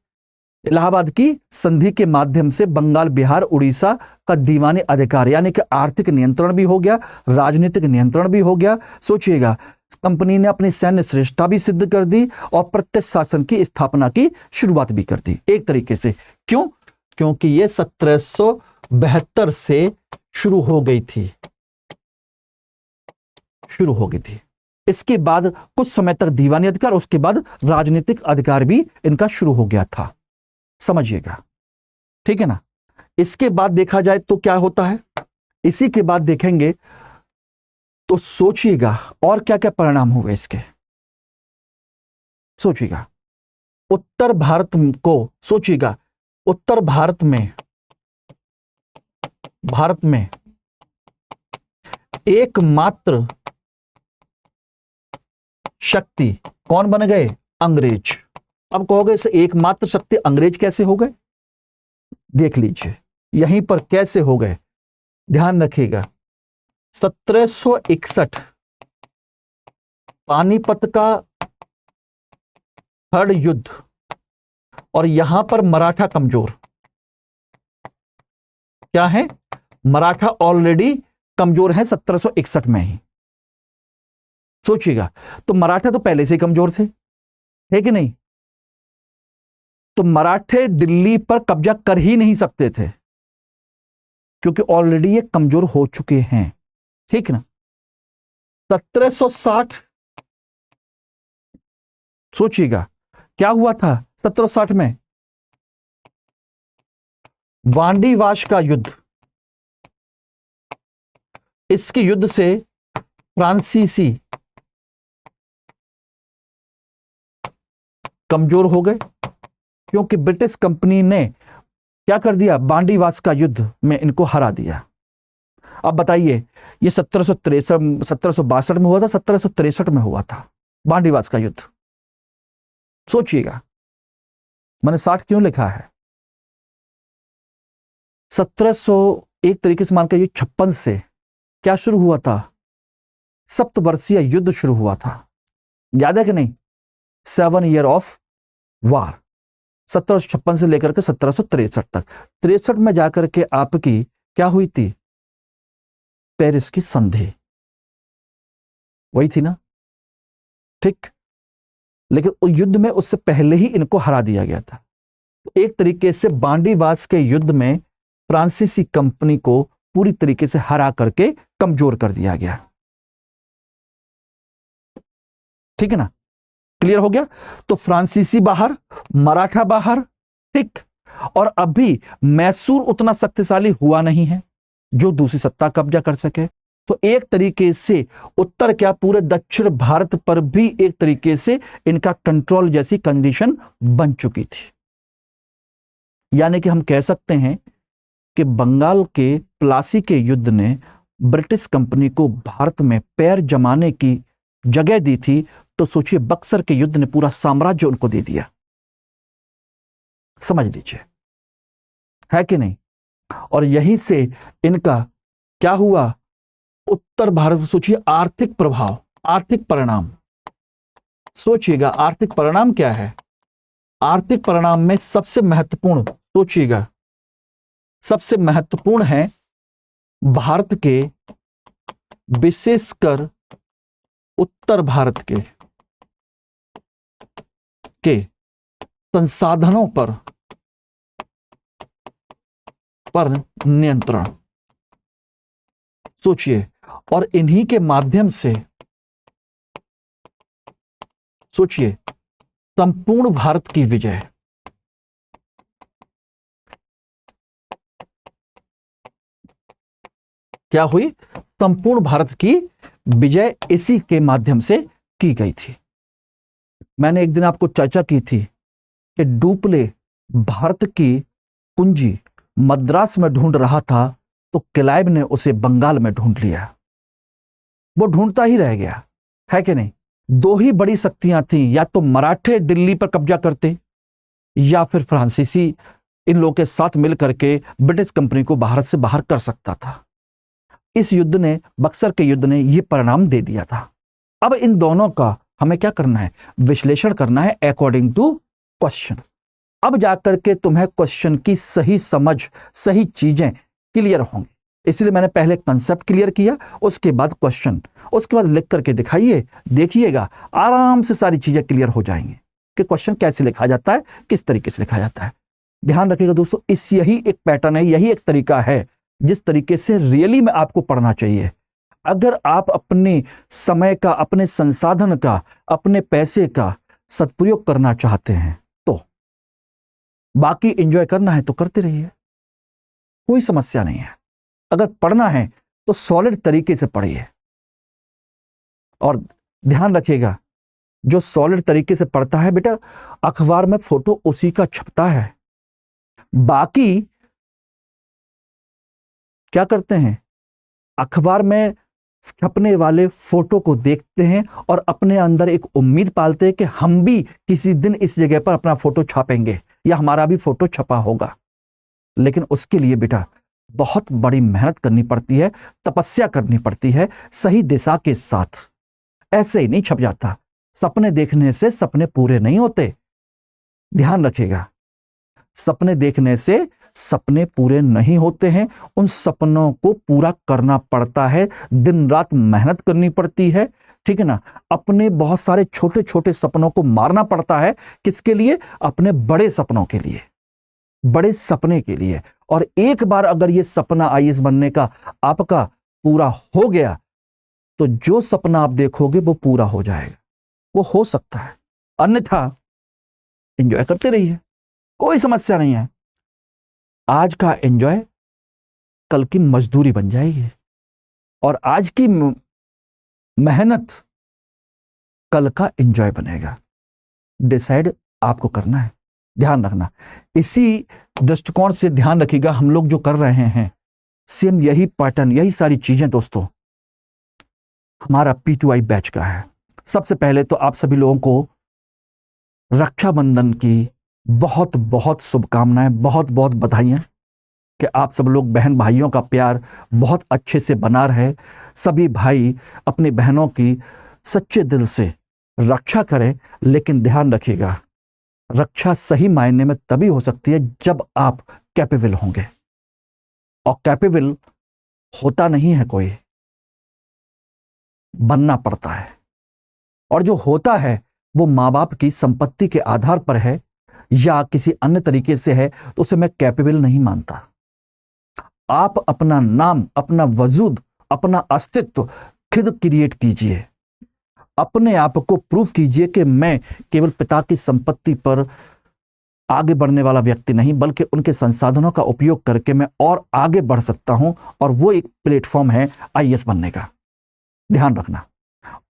इलाहाबाद की संधि के माध्यम से बंगाल, बिहार, उड़ीसा का दीवानी अधिकार यानी कि आर्थिक नियंत्रण भी हो गया, राजनीतिक नियंत्रण भी हो गया। सोचिएगा, कंपनी ने अपनी सैन्य श्रेष्ठता भी सिद्ध कर दी और प्रत्यक्ष शासन की स्थापना की शुरुआत भी कर दी एक तरीके से। क्यों? क्योंकि ये 1772 से शुरू हो गई थी। इसके बाद कुछ समय तक दीवानी अधिकार, उसके बाद राजनीतिक अधिकार भी इनका शुरू हो गया था। समझिएगा, ठीक है ना। इसके बाद देखा जाए तो क्या होता है, इसी के बाद देखेंगे तो सोचिएगा और क्या क्या परिणाम हुए इसके। सोचिएगा, उत्तर भारत को, सोचिएगा उत्तर भारत में एकमात्र शक्ति कौन बन गए? अंग्रेज। अब कहोगे इसे एकमात्र शक्ति अंग्रेज कैसे हो गए? देख लीजिए यहीं पर कैसे हो गए, ध्यान रखिएगा। 1761 पानीपत का थर्ड युद्ध, और यहां पर मराठा कमजोर। क्या है? मराठा ऑलरेडी कमजोर है 1761 में ही। सोचिएगा, तो मराठा तो पहले से कमजोर थे, है कि नहीं? तो मराठे दिल्ली पर कब्जा कर ही नहीं सकते थे क्योंकि ऑलरेडी ये कमजोर हो चुके हैं, ठीक ना। 1760, सोचिएगा क्या हुआ था 1760 में? वांडीवाश का युद्ध। इसके युद्ध से फ्रांसीसी कमजोर हो गए क्योंकि ब्रिटिश कंपनी ने क्या कर दिया? बांडीवास का युद्ध में इनको हरा दिया। अब बताइए, ये 1762 में हुआ था, 1763 में हुआ था बांडीवास का युद्ध। सोचिएगा, मैंने 60 क्यों लिखा है? 1700 एक तरीके से मानकर ये 56 से क्या शुरू हुआ था? सप्तवर्षीय युद्ध शुरू हुआ था, याद है कि नहीं? 7 ईयर ऑफ वार, 1756 से लेकर के 1763 तक। 63 में जाकर के आपकी क्या हुई थी? पेरिस की संधि, वही थी ना, ठीक। लेकिन उस युद्ध में उससे पहले ही इनको हरा दिया गया था। तो एक तरीके से बांडीवास के युद्ध में फ्रांसीसी कंपनी को पूरी तरीके से हरा करके कमजोर कर दिया गया, ठीक है ना। क्लियर हो गया? तो फ्रांसीसी बाहर, मराठा बाहर, ठीक। और अभी मैसूर उतना शक्तिशाली हुआ नहीं है जो दूसरी सत्ता कब्जा कर सके। तो एक तरीके से उत्तर क्या पूरे दक्षिण भारत पर भी एक तरीके से इनका कंट्रोल जैसी कंडीशन बन चुकी थी। यानी कि हम कह सकते हैं कि बंगाल के प्लासी के युद्ध ने ब्रिटिश कंपनी को भारत में पैर जमाने की जगह दी थी। तो सोचिए, बक्सर के युद्ध ने पूरा साम्राज्य उनको दे दिया। समझ लीजिए, है कि नहीं। और यहीं से इनका क्या हुआ? उत्तर भारत, सोचिए आर्थिक प्रभाव, आर्थिक परिणाम। सोचिएगा आर्थिक परिणाम क्या है? आर्थिक परिणाम में सबसे महत्वपूर्ण, सोचिएगा सबसे महत्वपूर्ण है भारत के, विशेषकर उत्तर भारत के संसाधनों पर नियंत्रण। सोचिए, और इन्हीं के माध्यम से सोचिए संपूर्ण भारत की विजय। क्या हुई? संपूर्ण भारत की विजय इसी के माध्यम से की गई थी। मैंने एक दिन आपको चर्चा की थी कि डुप्ले भारत की पूंजी मद्रास में ढूंढ रहा था तो क्लाइव ने उसे बंगाल में ढूंढ लिया। वो ढूंढता ही रह गया, है कि नहीं। दो ही बड़ी शक्तियां थीं, या तो मराठे दिल्ली पर कब्जा करते या फिर फ्रांसीसी इन लोगों के साथ मिलकर के ब्रिटिश कंपनी को भारत से बाहर कर सकता था। इस युद्ध ने, बक्सर के युद्ध ने ये परिणाम दे दिया था। अब इन दोनों का हमें क्या करना है? विश्लेषण करना है अकॉर्डिंग टू क्वेश्चन। अब जाकर के तुम्हें क्वेश्चन की सही समझ, सही चीजें क्लियर होंगी। इसलिए मैंने पहले कंसेप्ट क्लियर किया, उसके बाद क्वेश्चन, उसके बाद लिख करके दिखाइए, देखिएगा, आराम से सारी चीजें क्लियर हो जाएंगी कि क्वेश्चन कैसे लिखा जाता है, किस तरीके से लिखा जाता है। ध्यान रखिएगा दोस्तों, यही एक पैटर्न है, यही एक तरीका है जिस तरीके से रियली में आपको पढ़ना चाहिए। अगर आप अपने समय का, अपने संसाधन का, अपने पैसे का सदुपयोग करना चाहते हैं तो बाकी एंजॉय करना है तो करते रहिए, कोई समस्या नहीं है। अगर पढ़ना है तो सॉलिड तरीके से पढ़िए। और ध्यान रखिएगा, जो सॉलिड तरीके से पढ़ता है बेटा, अखबार में फोटो उसी का छपता है। बाकी क्या करते हैं? अखबार में छपने वाले फोटो को देखते हैं और अपने अंदर एक उम्मीद पालते हैं कि हम भी किसी दिन इस जगह पर अपना फोटो छापेंगे या हमारा भी फोटो छपा होगा। लेकिन उसके लिए बेटा बहुत बड़ी मेहनत करनी पड़ती है, तपस्या करनी पड़ती है, सही दिशा के साथ। ऐसे ही नहीं छप जाता। सपने देखने से सपने पूरे नहीं होते। ध्यान रखिएगा, सपने देखने से सपने पूरे नहीं होते हैं। उन सपनों को पूरा करना पड़ता है, दिन रात मेहनत करनी पड़ती है, ठीक है ना। अपने बहुत सारे छोटे छोटे सपनों को मारना पड़ता है। किसके लिए? अपने बड़े सपनों के लिए, बड़े सपने के लिए। और एक बार अगर ये सपना आईएएस बनने का आपका पूरा हो गया तो जो सपना आप देखोगे वो पूरा हो जाएगा, वो हो सकता है। अन्यथा एंजॉय करते रहिए, कोई समस्या नहीं है। आज का एंजॉय कल की मजदूरी बन जाएगी और आज की मेहनत कल का एंजॉय बनेगा। डिसाइड आपको करना है, ध्यान रखना। इसी दृष्टिकोण से ध्यान रखिएगा, हम लोग जो कर रहे हैं सेम यही पैटर्न, यही सारी चीजें दोस्तों हमारा P2I बैच का है। सबसे पहले तो आप सभी लोगों को रक्षाबंधन की बहुत बहुत शुभकामनाएं, बहुत बहुत बधाइयां कि आप सब लोग बहन भाइयों का प्यार बहुत अच्छे से बना रहे। सभी भाई अपनी बहनों की सच्चे दिल से रक्षा करें। लेकिन ध्यान रखिएगा, रक्षा सही मायने में तभी हो सकती है जब आप कैपेबल होंगे, और कैपेबल होता नहीं है कोई, बनना पड़ता है। और जो होता है वो माँ बाप की संपत्ति के आधार पर है या किसी अन्य तरीके से है, तो उसे मैं कैपेबल नहीं मानता। आप अपना नाम, अपना वजूद, अपना अस्तित्व खुद क्रिएट कीजिए। अपने आप को प्रूव कीजिए कि मैं केवल पिता की संपत्ति पर आगे बढ़ने वाला व्यक्ति नहीं, बल्कि उनके संसाधनों का उपयोग करके मैं और आगे बढ़ सकता हूं। और वो एक प्लेटफॉर्म है आईएएस बनने का, ध्यान रखना।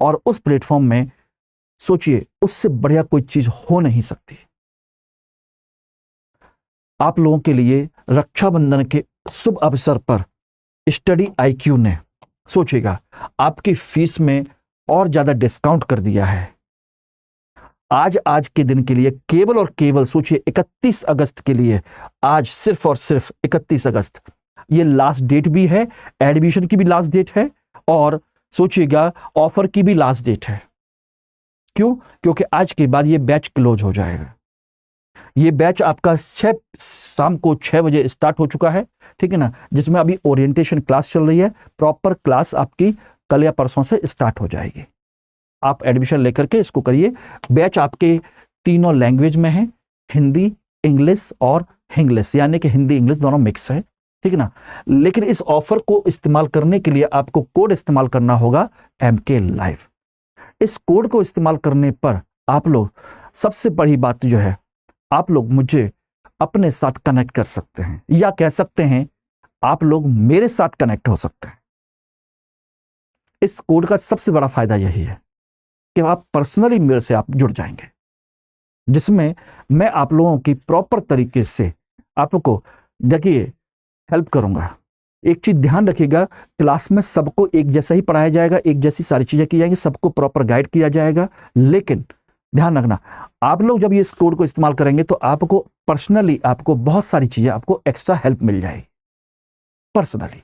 और उस प्लेटफॉर्म में सोचिए, उससे बढ़िया कोई चीज हो नहीं सकती। आप लोगों के लिए रक्षाबंधन के शुभ अवसर पर स्टडी IQ ने, सोचिएगा, आपकी फीस में और ज्यादा डिस्काउंट कर दिया है। आज के दिन के लिए केवल और केवल सोचिए 31 अगस्त के लिए, आज सिर्फ और सिर्फ 31 अगस्त, ये लास्ट डेट भी है, एडमिशन की भी लास्ट डेट है, और सोचिएगा ऑफर की भी लास्ट डेट है। क्यों? क्योंकि आज के बाद ये बैच क्लोज हो जाएगा। ये बैच आपका शाम को 6 बजे स्टार्ट हो चुका है, ठीक है ना, जिसमें अभी ओरिएंटेशन क्लास चल रही है। प्रॉपर क्लास आपकी कल या परसों से स्टार्ट हो जाएगी। आप एडमिशन लेकर के इसको करिए। बैच आपके तीनों लैंग्वेज में है, हिंदी, इंग्लिश और हिंग्लिश, यानी कि हिंदी इंग्लिश दोनों मिक्स है, ठीक है ना। लेकिन इस ऑफर को इस्तेमाल करने के लिए आपको कोड इस्तेमाल करना होगा MK Live। इस कोड को इस्तेमाल करने पर आप लोग, सबसे बड़ी बात जो है, आप लोग मुझे अपने साथ कनेक्ट कर सकते हैं, या कह सकते हैं आप लोग मेरे साथ कनेक्ट हो सकते हैं। इस कोड का सबसे बड़ा फायदा यही है कि आप पर्सनली मेरे से आप जुड़ जाएंगे, जिसमें मैं आप लोगों की प्रॉपर तरीके से आपको देखिए हेल्प करूंगा। एक चीज ध्यान रखिएगा, क्लास में सबको एक जैसा ही पढ़ाया जाएगा, एक जैसी सारी चीजें की जाएंगी, सबको प्रॉपर गाइड किया जाएगा। लेकिन ध्यान रखना, आप लोग जब ये इस कोड को इस्तेमाल करेंगे तो आपको पर्सनली, आपको बहुत सारी चीजें, आपको एक्स्ट्रा हेल्प मिल जाएगी पर्सनली।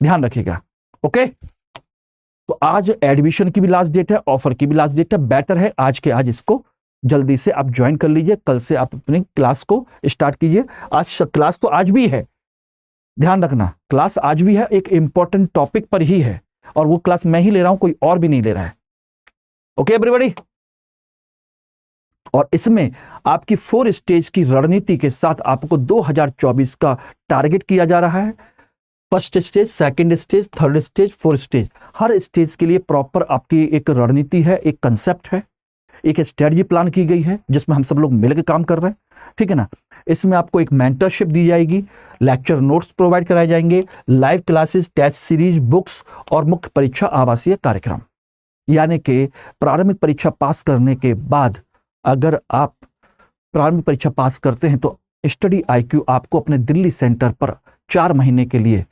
ध्यान रखिएगा, ओके, तो आज एडमिशन की भी लास्ट डेट है, ऑफर की भी लास्ट डेट है। बेटर है आज के आज इसको जल्दी से आप ज्वाइन कर लीजिए, कल से आप अपनी क्लास को स्टार्ट कीजिए। आज क्लास तो आज भी है, ध्यान रखना, क्लास आज भी है, एक इंपॉर्टेंट टॉपिक पर ही है, और वो क्लास मैं ही ले रहा हूं, कोई और भी नहीं ले रहा है। ओके एवरीबॉडी, और इसमें आपकी 4 स्टेज की रणनीति के साथ आपको 2024 का टारगेट किया जा रहा है। First stage, second stage, third stage, fourth stage, हर स्टेज के लिए प्रॉपर आपकी एक रणनीति है, एक कंसेप्ट है, एक स्ट्रेटजी प्लान की गई है, जिसमें हम सब लोग मिलकर काम कर रहे हैं, ठीक है ना। इसमें आपको एक मेंटरशिप दी जाएगी, लेक्चर नोट्स प्रोवाइड कराए जाएंगे, live classes, test series, books और मुख्य परीक्षा आवासीय कार्यक्रम। यानी कि प्रारंभिक परीक्षा पास करने के बाद अगर आप प्रारंभिक परीक्षा पास करते हैं तो स्टडी IQ आपको अपने दिल्ली सेंटर पर 4 महीने के लिए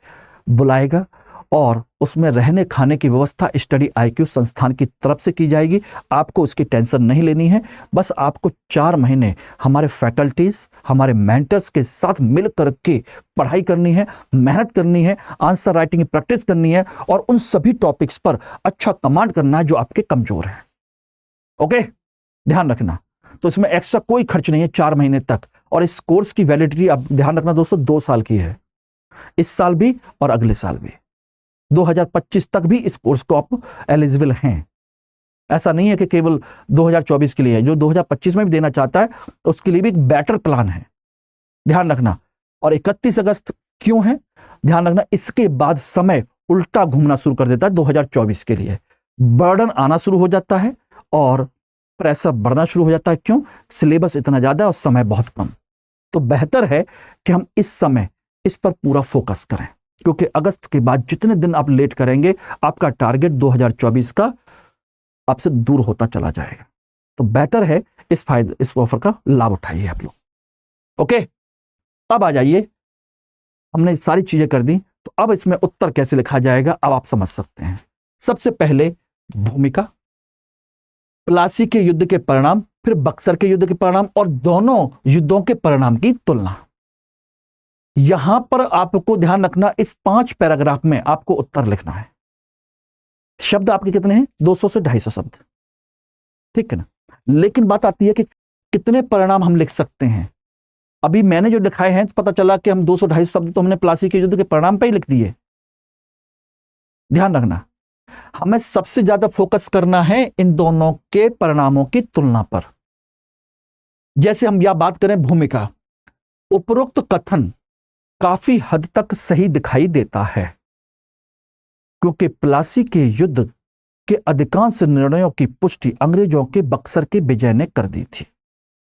बुलाएगा, और उसमें रहने खाने की व्यवस्था स्टडी IQ संस्थान की तरफ से की जाएगी। आपको उसकी टेंशन नहीं लेनी है, बस आपको 4 महीने हमारे फैकल्टीज, हमारे मेंटर्स के साथ मिल करके पढ़ाई करनी है, मेहनत करनी है, आंसर राइटिंग की प्रैक्टिस करनी है, और उन सभी टॉपिक्स पर अच्छा कमांड करना है जो आपके कमजोर हैं। ओके, ध्यान रखना। तो इसमें एक्स्ट्रा कोई खर्च नहीं है 4 महीने तक, और इस कोर्स की वैलिडिटी आप ध्यान रखना दोस्तों 2 साल की है, इस साल भी और अगले साल भी। 2025 तक भी इस कोर्स को आप एलिजिबल हैं। ऐसा नहीं है कि केवल 2024 के लिए है, जो 2025 में भी देना चाहता है उसके लिए भी एक बेटर प्लान है, ध्यान रखना। और 31 अगस्त क्यों है, ध्यान रखना, इसके बाद समय उल्टा घूमना शुरू कर देता है 2024 के लिए, बर्डन आना शुरू हो जाता है और प्रेशर बढ़ना शुरू हो जाता है। क्यों? सिलेबस इतना ज्यादा है और समय बहुत कम। तो बेहतर है कि हम इस समय इस पर पूरा फोकस करें, क्योंकि अगस्त के बाद जितने दिन आप लेट करेंगे आपका टारगेट 2024 का आपसे दूर होता चला जाएगा। तो बेहतर है इस ऑफर का लाभ उठाइए आप लोग। ओके, अब आ जाइए, हमने सारी चीजें कर दी, तो अब इसमें उत्तर कैसे लिखा जाएगा अब आप समझ सकते हैं। सबसे पहले भूमिका, प्लासी के युद्ध के परिणाम, फिर बक्सर के युद्ध के परिणाम और दोनों युद्धों के परिणाम की तुलना। यहां पर आपको ध्यान रखना, इस 5 पैराग्राफ में आपको उत्तर लिखना है। शब्द आपके कितने हैं? 200 से 250 शब्द, ठीक है ना। लेकिन बात आती है कि कितने परिणाम हम लिख सकते हैं। अभी मैंने जो लिखाए हैं पता चला कि हम 200-250 शब्द तो हमने प्लासी के युद्ध के परिणाम पे ही लिख दिए। ध्यान रखना, हमें सबसे ज्यादा फोकस करना है इन दोनों के परिणामों की तुलना पर। जैसे हम यह बात करें भूमिका, उपरोक्त कथन काफी हद तक सही दिखाई देता है, क्योंकि प्लासी के युद्ध के अधिकांश निर्णयों की पुष्टि अंग्रेजों के बक्सर के विजय ने कर दी थी।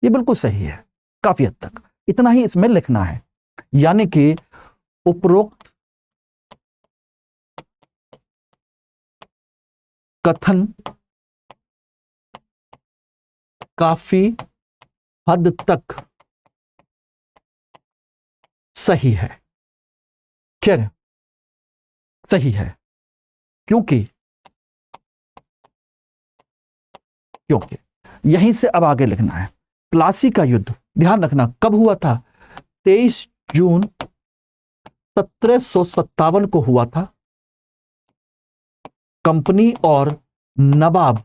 यह बिल्कुल सही है, काफी हद तक इतना ही इसमें लिखना है। यानी कि उपरोक्त कथन काफी हद तक सही है। क्या सही है? क्योंकि यहीं से अब आगे लिखना है। प्लासी का युद्ध ध्यान रखना कब हुआ था? 23 जून 1757 को हुआ था, कंपनी और नवाब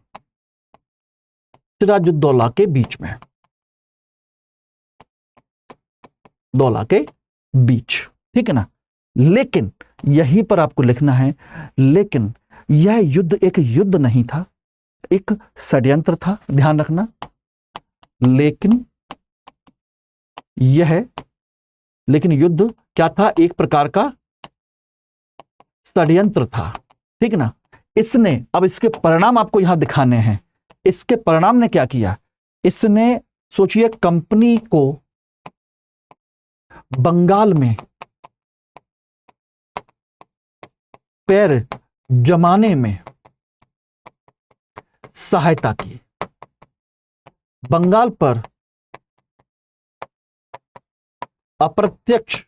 सिराजुद्दौला के बीच में, दौला के बीच, ठीक है ना। लेकिन यहीं पर आपको लिखना है, लेकिन यह युद्ध एक युद्ध नहीं था, एक षड्यंत्र था। ध्यान रखना, लेकिन युद्ध क्या था? एक प्रकार का षड्यंत्र था, ठीक है ना। इसने, अब इसके परिणाम आपको यहां दिखाने हैं। इसके परिणाम ने क्या किया? इसने, सोचिए, कंपनी को बंगाल में पैर जमाने में सहायता की, बंगाल पर अप्रत्यक्ष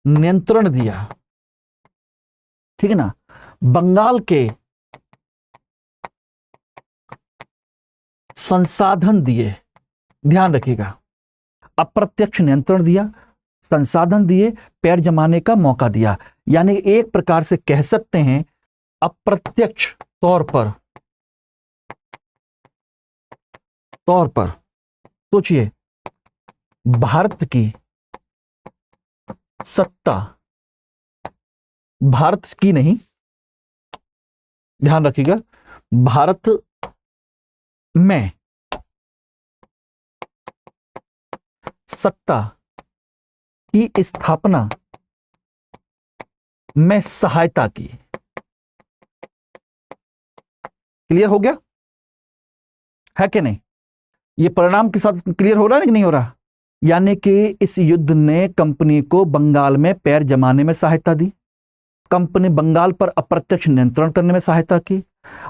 नियंत्रण दिया, ठीक है ना। बंगाल के संसाधन दिए, ध्यान रखिएगा, अप्रत्यक्ष नियंत्रण दिया, संसाधन दिए, पैर जमाने का मौका दिया। यानी एक प्रकार से कह सकते हैं अप्रत्यक्ष तौर पर सोचिए, भारत की सत्ता, भारत की नहीं, ध्यान रखिएगा, भारत में सत्ता की स्थापना में सहायता की। क्लियर हो गया है कि नहीं? ये परिणाम के साथ क्लियर हो रहा है कि नहीं हो रहा? यानी कि इस युद्ध ने कंपनी को बंगाल में पैर जमाने में सहायता दी, कंपनी बंगाल पर अप्रत्यक्ष नियंत्रण करने में सहायता की,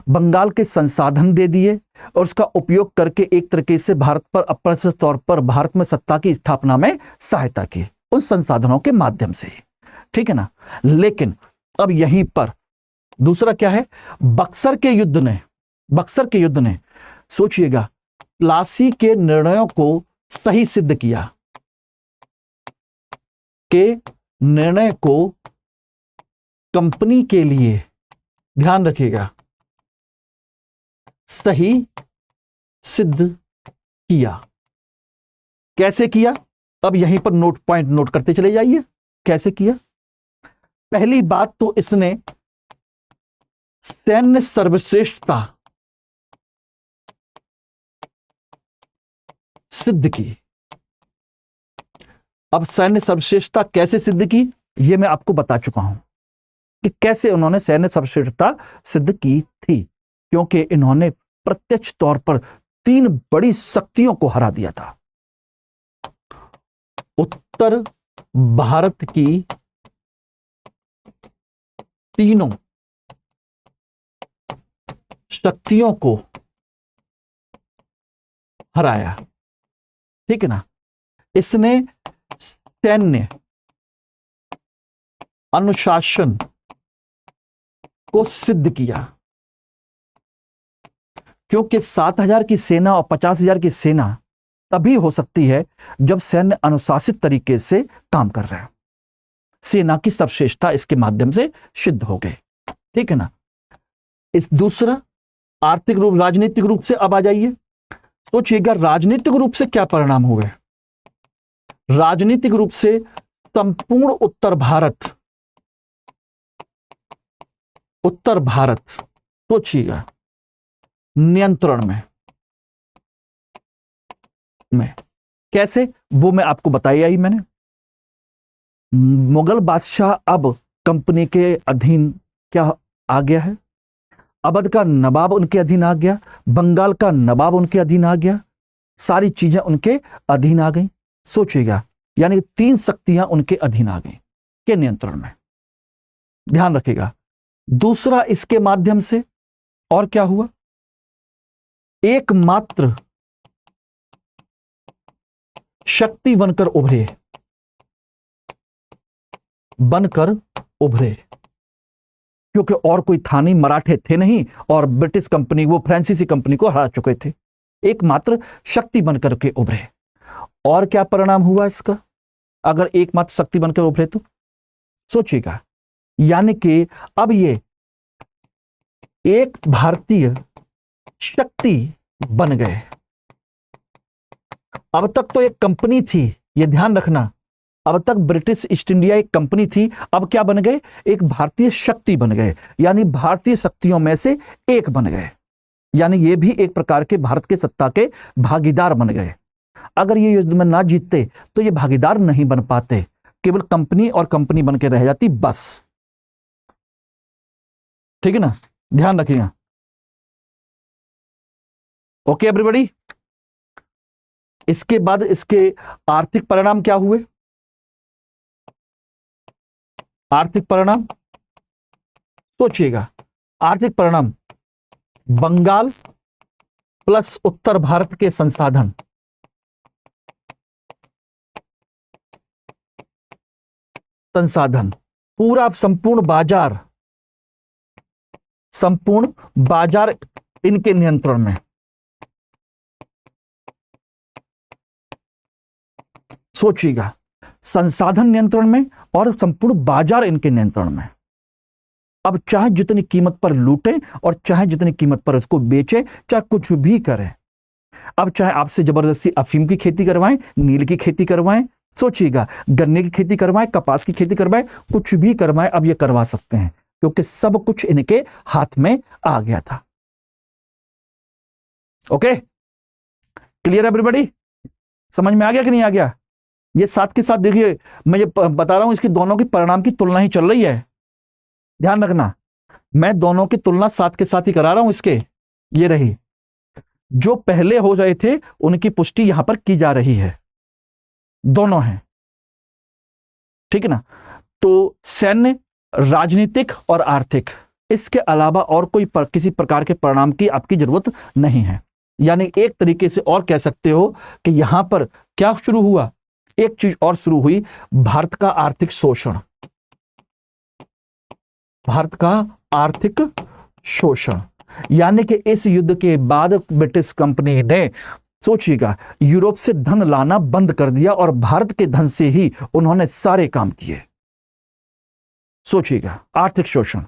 बंगाल के संसाधन दे दिए और उसका उपयोग करके एक तरीके से भारत पर अप्रत्यक्ष तौर पर भारत में सत्ता की स्थापना में सहायता की, उन संसाधनों के माध्यम से ही। ठीक है ना? लेकिन अब यहीं पर दूसरा क्या है, बक्सर के युद्ध ने सोचिएगा प्लासी के निर्णयों को सही सिद्ध किया, के निर्णय को कंपनी के लिए, ध्यान रखिएगा, सही सिद्ध किया। कैसे किया? अब यहीं पर पॉइंट नोट करते चले जाइए। कैसे किया? पहली बात तो इसने सैन्य सर्वश्रेष्ठता सिद्ध की। अब सैन्य सर्वश्रेष्ठता कैसे सिद्ध की, यह मैं आपको बता चुका हूं कि कैसे उन्होंने सैन्य सर्वश्रेष्ठता सिद्ध की थी, क्योंकि इन्होंने प्रत्यक्ष तौर पर 3 बड़ी शक्तियों को हरा दिया था। उत्तर भारत की तीनों शक्तियों को हराया। ठीक है ना? इसने सैन्य अनुशासन को सिद्ध किया, क्योंकि 7,000 की सेना और 50,000 की सेना तभी हो सकती है जब सैन्य अनुशासित तरीके से काम कर रहा है। सेना की सर्वश्रेष्ठता इसके माध्यम से सिद्ध हो गई। ठीक है ना? इस दूसरा आर्थिक रूप, राजनीतिक रूप से अब आ जाइए। सोचिएगा राजनीतिक रूप से क्या परिणाम हुए। राजनीतिक रूप से संपूर्ण उत्तर भारत सोचिएगा नियंत्रण में कैसे, वो मैं आपको बताया ही मैंने। मुगल बादशाह अब कंपनी के अधीन क्या आ गया है, अवध का नवाब उनके अधीन आ गया, बंगाल का नवाब उनके अधीन आ गया, सारी चीजें उनके अधीन आ गई। सोचिएगा, यानी 3 शक्तियां उनके अधीन आ गई के नियंत्रण में। ध्यान रखिएगा। दूसरा, इसके माध्यम से और क्या हुआ, एकमात्र शक्ति बनकर उभरे, क्योंकि और कोई था नहीं, मराठे थे नहीं और ब्रिटिश कंपनी, वो फ्रांसीसी कंपनी को हरा चुके थे। एकमात्र शक्ति बनकर के उभरे। और क्या परिणाम हुआ इसका, अगर एकमात्र शक्ति बनकर उभरे तो सोचिएगा, यानी कि अब ये एक भारतीय शक्ति बन गए। अब तक तो एक कंपनी थी, ये ध्यान रखना, अब तक ब्रिटिश ईस्ट इंडिया एक कंपनी थी, अब क्या बन गए, एक भारतीय शक्ति बन गए, यानी भारतीय शक्तियों में से एक बन गए। यानी ये भी एक प्रकार के भारत के सत्ता के भागीदार बन गए। अगर ये युद्ध में ना जीतते तो ये भागीदार नहीं बन पाते, केवल कंपनी और कंपनी बन के रह जाती बस। ठीक है ना? ध्यान रखिएगा। Okay everybody. इसके बाद इसके आर्थिक परिणाम क्या हुए? आर्थिक परिणाम सोचिएगा, आर्थिक परिणाम बंगाल प्लस उत्तर भारत के संसाधन, पूरा संपूर्ण बाजार इनके नियंत्रण में। सोचिएगा, संसाधन नियंत्रण में और संपूर्ण बाजार इनके नियंत्रण में। अब चाहे जितनी कीमत पर लूटें और चाहे जितनी कीमत पर उसको बेचें, चाहे कुछ भी करें। अब चाहे आपसे जबरदस्ती अफीम की खेती करवाएं, नील की खेती करवाएं, सोचिएगा, गन्ने की खेती करवाएं, कपास की खेती करवाएं, कुछ भी करवाएं, अब ये करवा सकते हैं क्योंकि सब कुछ इनके हाथ में आ गया था। Okay, clear everybody? समझ में आ गया कि नहीं आ गया? ये साथ के साथ देखिए, मैं ये बता रहा हूं, इसकी दोनों की परिणाम की तुलना ही चल रही है, ध्यान रखना। मैं दोनों की तुलना साथ के साथ ही करा रहा हूं इसके। ये रही, जो पहले हो रहे थे उनकी पुष्टि यहां पर की जा रही है, दोनों हैं, ठीक है ना। तो सैन्य, राजनीतिक और आर्थिक, इसके अलावा और कोई किसी प्रकार के परिणाम की आपकी जरूरत नहीं है। यानी एक तरीके से और कह सकते हो कि यहां पर क्या शुरू हुआ, एक चीज और शुरू हुई, भारत का आर्थिक शोषण। भारत का आर्थिक शोषण, यानी कि इस युद्ध के बाद ब्रिटिश कंपनी ने, सोचिएगा, यूरोप से धन लाना बंद कर दिया और भारत के धन से ही उन्होंने सारे काम किए। सोचिएगा, आर्थिक शोषण,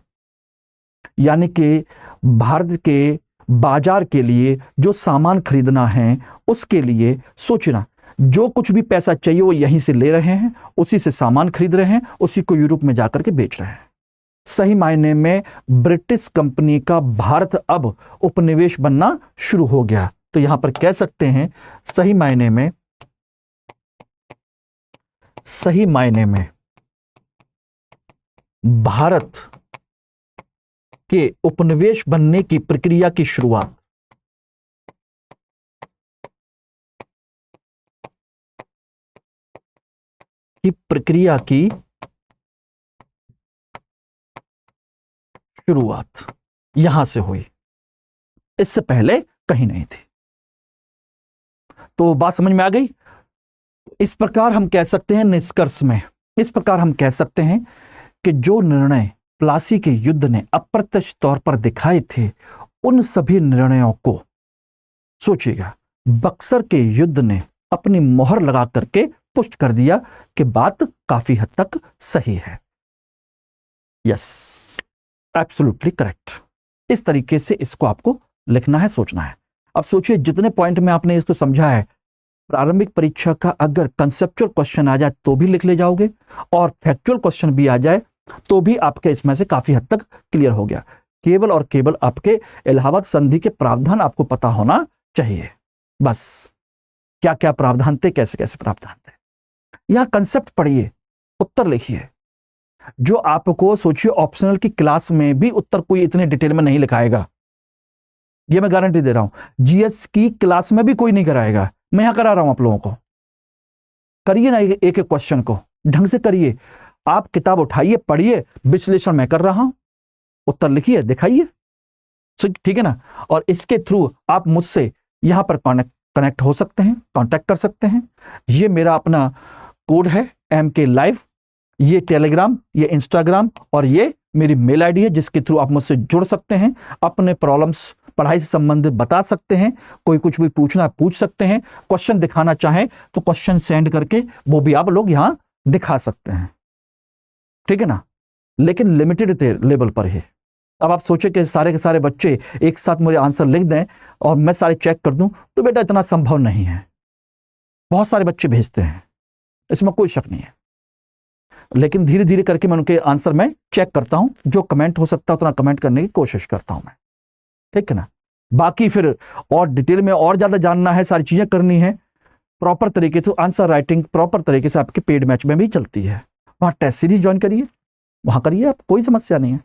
यानी कि भारत के बाजार के लिए जो सामान खरीदना है उसके लिए, सोचना, जो कुछ भी पैसा चाहिए वो यहीं से ले रहे हैं, उसी से सामान खरीद रहे हैं, उसी को यूरोप में जाकर के बेच रहे हैं। सही मायने में ब्रिटिश कंपनी का भारत अब उपनिवेश बनना शुरू हो गया। तो यहां पर कह सकते हैं सही मायने में भारत के उपनिवेश बनने की प्रक्रिया की शुरुआत यहां से हुई, इससे पहले कहीं नहीं थी। तो बात समझ में आ गई? इस प्रकार हम कह सकते हैं, निष्कर्ष में इस प्रकार हम कह सकते हैं कि जो निर्णय प्लासी के युद्ध ने अप्रत्यक्ष तौर पर दिखाए थे, उन सभी निर्णयों को, सोचिएगा, बक्सर के युद्ध ने अपनी मोहर लगा करके पुष्ट कर दिया कि बात काफी हद तक सही है। Yes, absolutely correct. इस तरीके से इसको आपको लिखना है, सोचना है। अब सोचिए, जितने पॉइंट में आपने इसको समझा है, प्रारंभिक परीक्षा का अगर कंसेप्चुअल क्वेश्चन आ जाए तो भी लिख ले जाओगे, और फैक्चुअल क्वेश्चन भी आ जाए तो भी आपके इसमें से काफी हद तक क्लियर हो गया। केवल और केवल आपके इलाहाबाद संधि के प्रावधान आपको पता होना चाहिए, बस। क्या क्या प्रावधान थे, कैसे कैसे प्रावधान थे, यहां कंसेप्ट पढ़िए, उत्तर लिखिए। जो आपको, सोचिए, ऑप्शनल की क्लास में भी उत्तर कोई इतने डिटेल में नहीं लिखाएगा, ये मैं गारंटी दे रहा हूं। जीएस की क्लास में भी कोई नहीं कराएगा, मैं यहां करा रहा हूं आप लोगों को। करिए ना एक एक क्वेश्चन को ढंग से करिए। आप किताब उठाइए, पढ़िए, विश्लेषण मैं कर रहा हूं, उत्तर लिखिए, दिखाइए, ठीक है ना। और इसके थ्रू आप मुझसे यहां पर कनेक्ट हो सकते हैं, कांटेक्ट कर सकते हैं। ये मेरा अपना कोड है MK लाइव, ये टेलीग्राम, ये इंस्टाग्राम और ये मेरी मेल आईडी है, जिसके थ्रू आप मुझसे जुड़ सकते हैं, अपने प्रॉब्लम्स पढ़ाई से संबंधित बता सकते हैं, कोई कुछ भी पूछना पूछ सकते हैं, क्वेश्चन दिखाना चाहें तो क्वेश्चन सेंड करके वो भी आप लोग यहां दिखा सकते हैं, ठीक है ना। लेकिन लिमिटेड लेवल पर ही। अब आप सोचे कि सारे के सारे बच्चे एक साथ मुझे आंसर लिख दें और मैं सारे चेक कर दूं, तो बेटा इतना संभव नहीं है। बहुत सारे बच्चे भेजते हैं, इसमें कोई शक नहीं है, लेकिन धीरे धीरे करके मैं उनके आंसर में चेक करता हूं, जो कमेंट हो सकता है उतना कमेंट करने की कोशिश करता हूं मैं, ठीक है ना। बाकी फिर और डिटेल में और ज्यादा जानना है, सारी चीजें करनी है प्रॉपर तरीके से, आंसर राइटिंग प्रॉपर तरीके से आपके पेड मैच में भी चलती है, वहां टेस्ट सीरीज ज्वाइन करिए, वहां करिए, आप कोई समस्या नहीं है,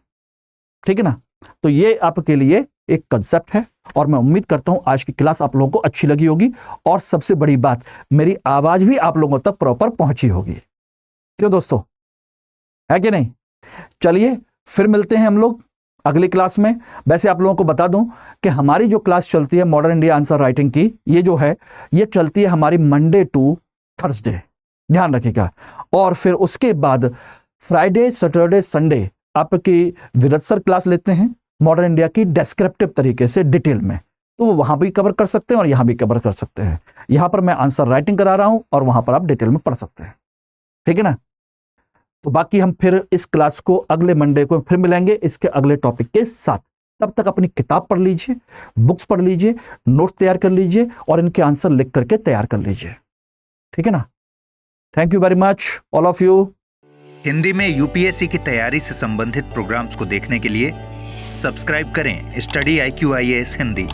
ठीक है ना। तो ये आपके लिए एक कंसेप्ट है और मैं उम्मीद करता हूं आज की क्लास आप लोगों को अच्छी लगी होगी, और सबसे बड़ी बात, मेरी आवाज भी आप लोगों तक प्रॉपर पहुंची होगी। क्यों दोस्तों, है कि नहीं? चलिए फिर मिलते हैं हम लोग अगली क्लास में। वैसे आप लोगों को बता दूं कि हमारी जो क्लास चलती है मॉडर्न इंडिया आंसर राइटिंग की, ये जो है ये चलती है हमारी मंडे टू थर्सडे, ध्यान रखिएगा। और फिर उसके बाद फ्राइडे, सैटरडे, संडे आपकी विरत सर क्लास लेते हैं मॉडर्न इंडिया की डेस्क्रिप्टिव तरीके से, डिटेल में, तो वहां भी कवर कर सकते हैं और यहां भी कवर कर सकते हैं। यहां पर मैं आंसर राइटिंग करा रहा हूं और वहां पर आप डिटेल में पढ़ सकते हैं। ठीक है ना। तो बाकी हम फिर इस क्लास को अगले मंडे को फिर मिलेंगे इसके अगले टॉपिक के साथ। तब तक अपनी किताब पढ़ लीजिए, बुक्स पढ़ लीजिए, नोट्स तैयार कर लीजिए और इनके आंसर लिख करके तैयार कर लीजिए। ठीक है ना। Thank you very much all of you. Hindi में यूपीएससी की तैयारी से संबंधित प्रोग्राम्स को देखने के लिए सब्सक्राइब करें स्टडी IQ IAS हिंदी।